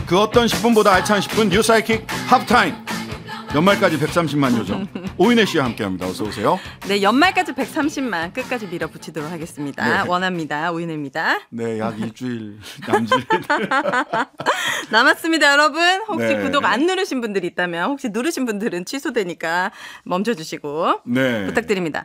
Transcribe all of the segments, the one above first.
그 어떤 10분보다 알찬 10분 뉴사이킥 하프타임. 연말까지 130만 요정 오인혜 씨와 함께합니다. 어서 오세요. 네, 연말까지 130만 끝까지 밀어붙이도록 하겠습니다. 네. 원합니다. 오인혜입니다. 네, 약 일주일 남짓 남았습니다, 여러분. 혹시 네. 구독 안 누르신 분들이 있다면 혹시 누르신 분들은 취소되니까 멈춰주시고 네. 부탁드립니다.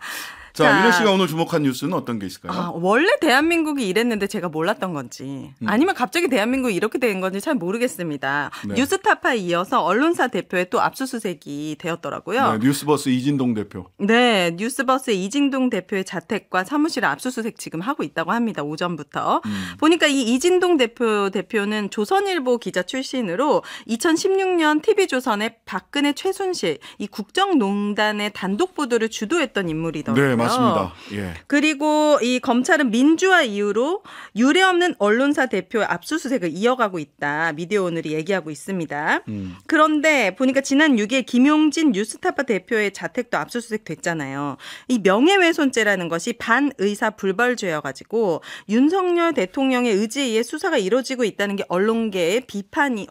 자, 오인혜 씨가 오늘 주목한 뉴스는 어떤 게 있을까요? 원래 대한민국이 이랬는데 제가 몰랐던 건지 아니면 갑자기 대한민국이 이렇게 된 건지 잘 모르겠습니다. 네. 뉴스타파에 이어서 언론사 대표에 또 압수수색이 되었더라고요. 네, 뉴스버스 이진동 대표. 네, 뉴스버스의 이진동 대표의 자택과 사무실을 압수수색 지금 하고 있다고 합니다. 오전부터. 보니까 이 이진동 대표는 조선일보 기자 출신으로 2016년 TV조선의 박근혜 최순실 이 국정농단의 단독 보도를 주도했던 인물이더라고요. 네, 맞습니다. 예. 그리고 이 검찰은 민주화 이후로 유례없는 언론사 대표의 압수수색을 이어가고 있다. 미디어오늘이 얘기하고 있습니다. 그런데 보니까 지난 6일 김용진 뉴스타파 대표의 자택도 압수수색 됐잖아요. 이 명예훼손죄라는 것이 반의사 불벌죄여가지고 윤석열 대통령의 의지에 의해 수사가 이루어지고 있다는 게 언론계 비판이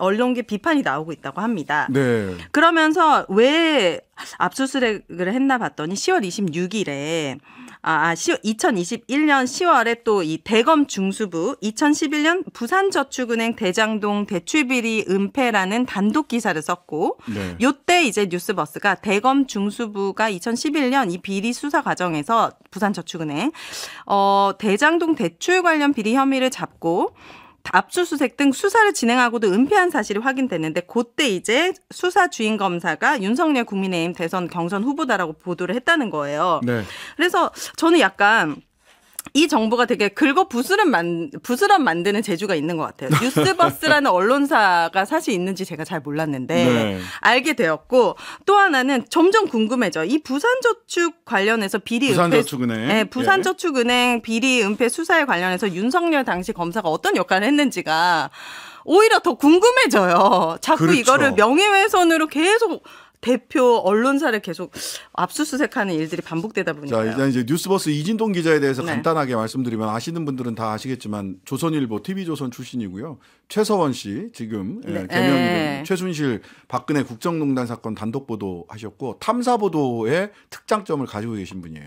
나오고 있다고 합니다. 네. 그러면서 왜 압수수색을 했나 봤더니 10월 26일에 2021년 10월에 또 이 대검 중수부 2011년 부산저축은행 대장동 대출비리 은폐라는 단독 기사를 썼고 네. 요때 이제 뉴스버스가 대검 중수부가 2011년 이 비리 수사 과정에서 부산저축은행 대장동 대출 관련 비리 혐의를 잡고 압수수색 등 수사를 진행하고도 은폐한 사실이 확인됐는데 그때 이제 수사 주인 검사가 윤석열 국민의힘 대선 경선 후보다라고 보도를 했다는 거예요. 네. 그래서 저는 약간 이 정부가 되게 긁어 부스럼 만드는 재주가 있는 것 같아요. 뉴스버스라는 언론사가 사실 있는지 제가 잘 몰랐는데 네. 알게 되었고 또 하나는 점점 궁금해져. 이 부산저축 관련해서 비리 부산저축은행. 네, 부산저축은행 비리 은폐 수사에 관련해서 윤석열 당시 검사가 어떤 역할을 했는지가 오히려 더 궁금해져요. 자꾸 그렇죠. 이거를 명예훼손으로 계속 대표 언론사를 계속 압수수색하는 일들이 반복되다 보니까요. 자, 일단 이제 뉴스버스 이진동 기자에 대해서 네. 간단하게 말씀드리면 아시는 분들은 다 아시겠지만 조선일보, TV조선 출신이고요. 최서원 씨 지금 네. 개명 네. 최순실 박근혜 국정농단 사건 단독 보도하셨고 탐사 보도의 특장점을 가지고 계신 분이에요.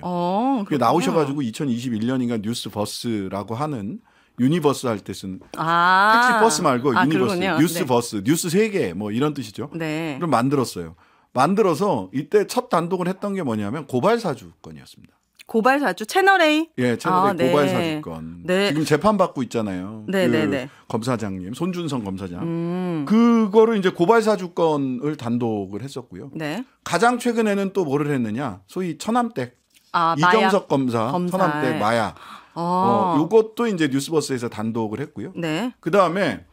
그게 나오셔가지고 2021년인가 뉴스버스라고 하는 유니버스 할 때 쓴 택시 버스 말고 유니버스, 그러군요. 뉴스버스, 뉴스 세계 뭐 이런 뜻이죠. 네. 그럼 만들어서 이때 첫 단독을 했던 게 뭐냐면 고발사주건이었습니다. 고발사주 채널A? 예, 채널A 네. 고발사주건. 네. 지금 재판받고 있잖아요. 네, 그 네, 네. 검사장님, 손준성 검사장. 그거를 이제 고발사주건을 단독을 했었고요. 네. 가장 최근에는 또 뭐를 했느냐. 소위 처남댁. 마약 이정석 검사. 처남댁 마약. 요것도 이제 뉴스버스에서 단독을 했고요. 네. 그다음에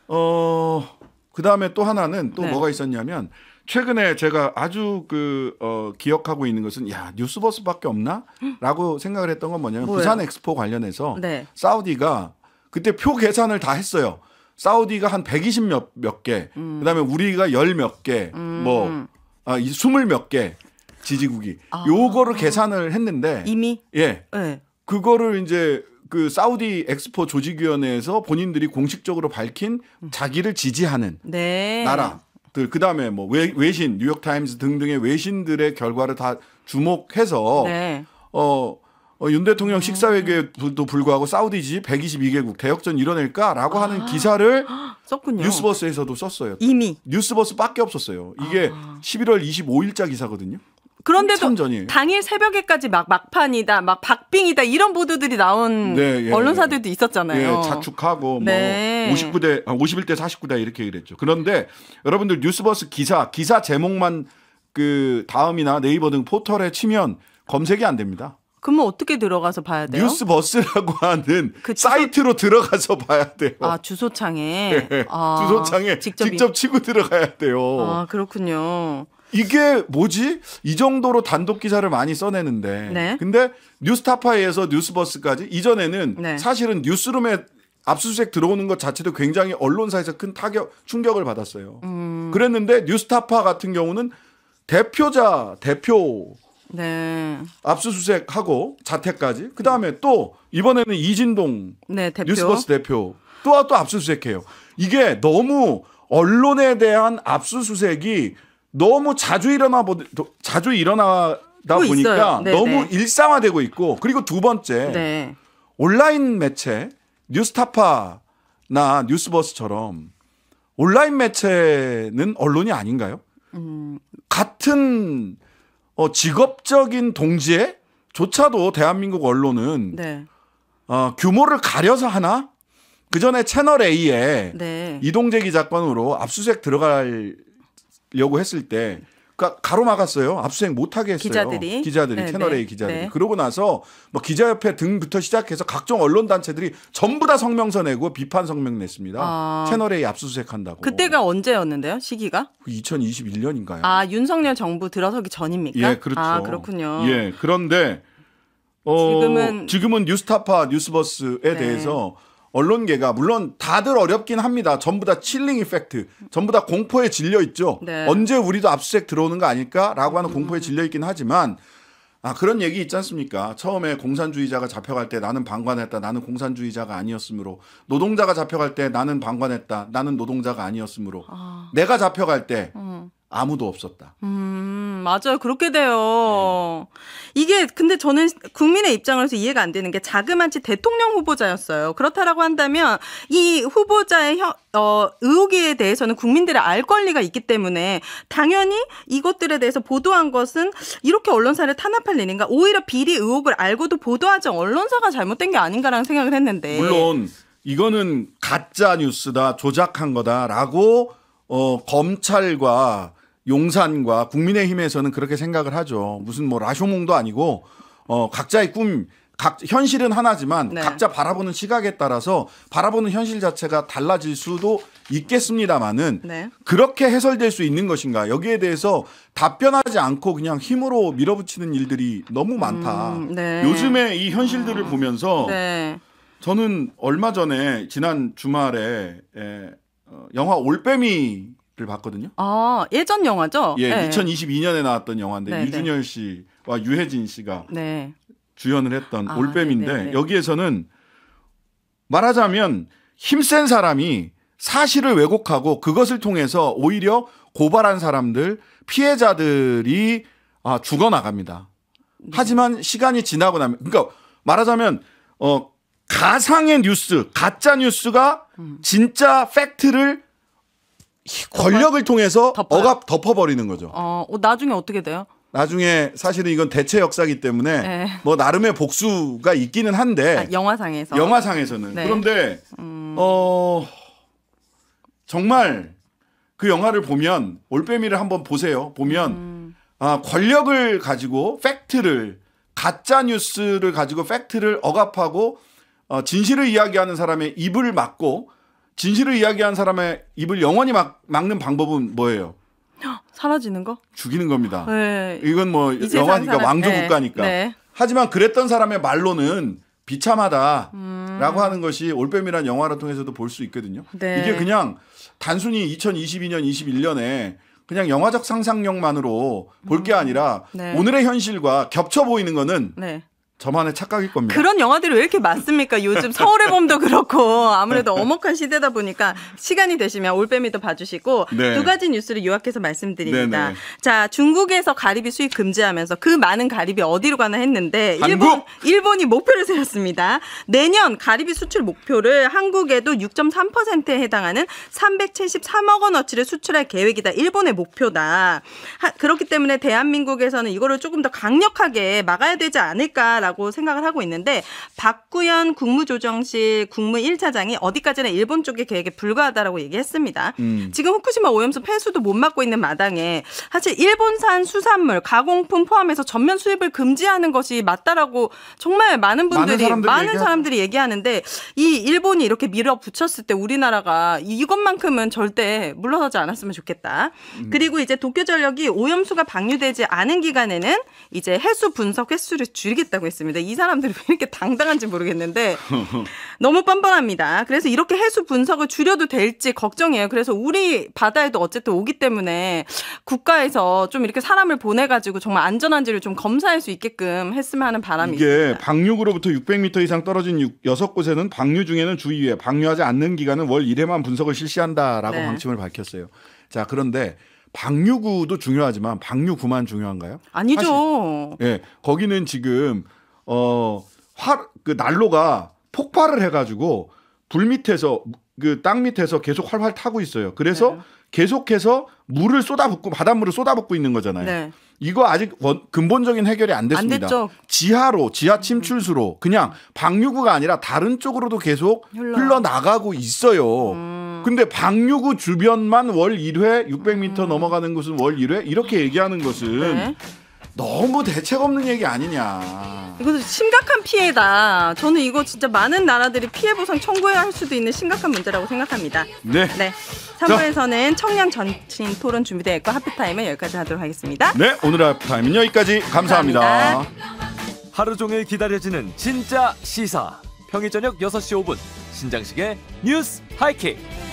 또 하나는 또 네. 뭐가 있었냐면 최근에 제가 아주 기억하고 있는 것은 뉴스버스밖에 없나라고 생각을 했던 건 뭐냐면 뭐예요? 부산 엑스포 관련해서 네. 사우디가 그때 표 계산을 다 했어요. 사우디가 한 120 몇 개, 그다음에 우리가 10 몇 개, 20 몇 개 지지국이 요거를 계산을 했는데 이미 예. 네. 그거를 이제 그 사우디 엑스포 조직위원회에서 본인들이 공식적으로 밝힌 자기를 지지하는 네. 나라들 그다음에 뭐 외신 뉴욕타임스 등등의 외신들의 결과를 다 주목해서 네. 윤 대통령 식사회계도 불구하고 사우디 지지 122개국 대역전 이뤄낼까라고 하는 기사를 썼군요. 뉴스버스에서도 썼어요. 이미 뉴스버스밖에 없었어요. 이게 11월 25일자 기사거든요. 그런데도 전이에요. 당일 새벽에까지 막판이다, 막 박빙이다 이런 보도들이 나온 네, 예, 언론사들도 있었잖아요. 예, 자축하고 네. 뭐 51대 49다 이렇게 이랬죠. 그런데 여러분들 뉴스버스 기사 제목만 그 다음이나 네이버 등 포털에 치면 검색이 안 됩니다. 그러면 어떻게 들어가서 봐야 돼요? 뉴스버스라고 하는 사이트로 들어가서 봐야 돼요. 주소창에. 네. 주소창에 직접 치고 들어가야 돼요. 그렇군요. 이게 뭐지? 이 정도로 단독 기사를 많이 써내는데. 네. 근데 뉴스타파에서 뉴스버스까지 이전에는 네. 사실은 뉴스룸에 압수수색 들어오는 것 자체도 굉장히 언론사에서 큰 충격을 받았어요. 그랬는데 뉴스타파 같은 경우는 대표 네. 압수수색하고 자택까지 그다음에 또 이번에는 이진동 네, 대표. 뉴스버스 대표 또 압수수색해요. 이게 너무 언론에 대한 압수수색이 너무 자주 일어나다 보니까 너무 일상화되고 있고, 그리고 두 번째 온라인 매체 뉴스타파나 뉴스버스처럼 온라인 매체는 언론이 아닌가요? 같은 직업적인 동지에조차도 대한민국 언론은 규모를 가려서 하나? 그 전에 채널 A에 이동재 기자 건으로 압수수색 들어가려고 했을 때 가로막았어요. 압수수색 못하게 했어요. 기자들이 채널 A 기자들이. 그러고 나서 뭐 기자협회 등부터 시작해서 각종 언론 단체들이 전부 다 성명서 내고 비판 성명 냈습니다. 채널 A 압수수색한다고. 그때가 언제였는데요? 시기가? 2021년인가요? 윤석열 정부 들어서기 전입니까? 예, 그렇죠. 그렇군요. 예, 그런데 지금은 뉴스타파, 뉴스버스에 대해서 언론계가 물론 다들 어렵긴 합니다. 전부 다 칠링 이펙트, 전부 다 공포에 질려 있죠. 언제 우리도 압수수색 들어오는 거 아닐까라고 하는 공포에 질려 있긴 하지만 그런 얘기 있지 않습니까? 처음에 공산주의자가 잡혀갈 때 나는 방관했다. 나는 공산주의자가 아니었으므로. 노동자가 잡혀갈 때 나는 방관했다. 나는 노동자가 아니었으므로. 내가 잡혀갈 때 아무도 없었다. 맞아요. 그렇게 돼요. 이게 근데 저는 국민의 입장으로서 이해가 안 되는 게 자그마치 대통령 후보자였어요. 그렇다라고 한다면 이 후보자의 의혹에 대해서는 국민들의 알 권리가 있기 때문에 당연히 이것들에 대해서 보도한 것은 이렇게 언론사를 탄압할 일인가? 오히려 비리 의혹을 알고도 보도하지 언론사가 잘못된 게 아닌가라는 생각을 했는데. 물론 이거는 가짜 뉴스다, 조작한 거다라고 검찰과 용산과 국민의힘에서는 그렇게 생각을 하죠. 무슨 뭐 라쇼몽도 아니고 각자의 꿈, 현실은 하나지만 각자 바라보는 시각에 따라서 바라보는 현실 자체가 달라질 수도 있겠습니다만은 그렇게 해설될 수 있는 것인가? 여기에 대해서 답변하지 않고 그냥 힘으로 밀어붙이는 일들이 너무 많다. 요즘에 이 현실들을 보면서 저는 얼마 전에 지난 주말에 영화 올빼미 를 봤거든요. 예전 영화죠? 예, 2022년에 나왔던 영화인데 유준열 씨와 유해진 씨가 주연을 했던 올빼미인데 여기에서는 말하자면 힘센 사람이 사실을 왜곡하고 그것을 통해서 오히려 고발한 사람들, 피해자들이 죽어나갑니다. 하지만 시간이 지나고 나면, 그러니까 말하자면 가상의 뉴스, 가짜 뉴스가 진짜 팩트를 권력을 통해서 덮어버리는 거죠. 나중에 어떻게 돼요? 나중에 사실은 이건 대체 역사이기 때문에 뭐 나름의 복수가 있기는 한데 영화상에서는 그런데 정말 그 영화를 보면 올빼미를 한번 보세요. 보면 권력을 가지고 팩트를 가짜 뉴스를 가지고 팩트를 억압하고 진실을 이야기하는 사람의 입을 막고 진실을 이야기한 사람의 입을 영원히 막는 방법은 뭐예요? 사라지는 거? 죽이는 겁니다. 이건 뭐 영화니까 왕조 국가니까. 하지만 그랬던 사람의 말로는 비참하다라고 하는 것이 올빼미란 영화를 통해서도 볼 수 있거든요. 이게 그냥 단순히 2022년, 21년에 그냥 영화적 상상력만으로 볼 게 아니라 오늘의 현실과 겹쳐 보이는 거는 저만의 착각일 겁니다. 그런 영화들이 왜 이렇게 많습니까? 요즘 서울의 봄도 그렇고 아무래도 엄혹한 시대다 보니까 시간이 되시면 올빼미도 봐주시고 두 가지 뉴스를 요약해서 말씀드립니다. 자, 중국에서 가리비 수입 금지하면서 그 많은 가리비 어디로 가나 했는데 일본이 목표를 세웠습니다. 내년 가리비 수출 목표를 한국에도 6.3%에 해당하는 373억 원어치를 수출할 계획이다. 일본의 목표다. 그렇기 때문에 대한민국에서는 이거를 조금 더 강력하게 막아야 되지 않을까 라고 생각을 하고 있는데 박구현 국무조정실 국무 1차장이 어디까지나 일본 쪽의 계획에 불과하다라고 얘기했습니다. 지금 후쿠시마 오염수 폐수도 못 막고 있는 마당에 사실 일본산 수산물, 가공품 포함해서 전면 수입을 금지하는 것이 맞다라고 정말 많은 사람들이 얘기하는데 이 일본이 이렇게 밀어붙였을 때 우리나라가 이것만큼은 절대 물러서지 않았으면 좋겠다. 그리고 이제 도쿄전력이 오염수가 방류되지 않은 기간에는 이제 해수 분석 횟수를 줄이겠다고 했습니다. 모르겠습니다. 이 사람들이 왜 이렇게 당당한지 모르겠는데 너무 뻔뻔합니다. 그래서 이렇게 해수 분석을 줄여도 될지 걱정이에요. 그래서 우리 바다에도 어쨌든 오기 때문에 국가에서 좀 이렇게 사람을 보내가지고 정말 안전한지를 좀 검사할 수 있게끔 했으면 하는 바람이 이게 있습니다. 방류구로부터 600m 이상 떨어진 6곳에는 방류 중에는 주 2회, 방류하지 않는 기간은 월 1회만 분석을 실시한다라고 네. 방침을 밝혔어요. 자, 그런데 방류구도 중요하지만 방류구만 중요한가요? 아니죠. 예, 거기는 지금 그 난로가 폭발을 해가지고 불 밑에서 그 땅 밑에서 계속 활활 타고 있어요. 그래서 네. 계속해서 물을 쏟아붓고 바닷물을 쏟아붓고 있는 거잖아요. 네. 이거 아직 근본적인 해결이 안 됐습니다. 안 됐죠. 지하 침출수로 그냥 방류구가 아니라 다른 쪽으로도 계속 흘러나가고 있어요. 근데 방류구 주변만 월 1회, 600m 넘어가는 곳은 월 1회 이렇게 얘기하는 것은 네. 너무 대책 없는 얘기 아니냐. 이거 심각한 피해다. 저는 이거 진짜 많은 나라들이 피해 보상 청구해야 할 수도 있는 심각한 문제라고 생각합니다. 네. 3부에서는 청량 전신 토론 준비되어 있고 하프타임은 여기까지 하도록 하겠습니다. 네, 오늘의 하프타임은 여기까지. 감사합니다. 하루 종일 기다려지는 진짜 시사. 평일 저녁 6시 5분 신장식의 뉴스 하이킥.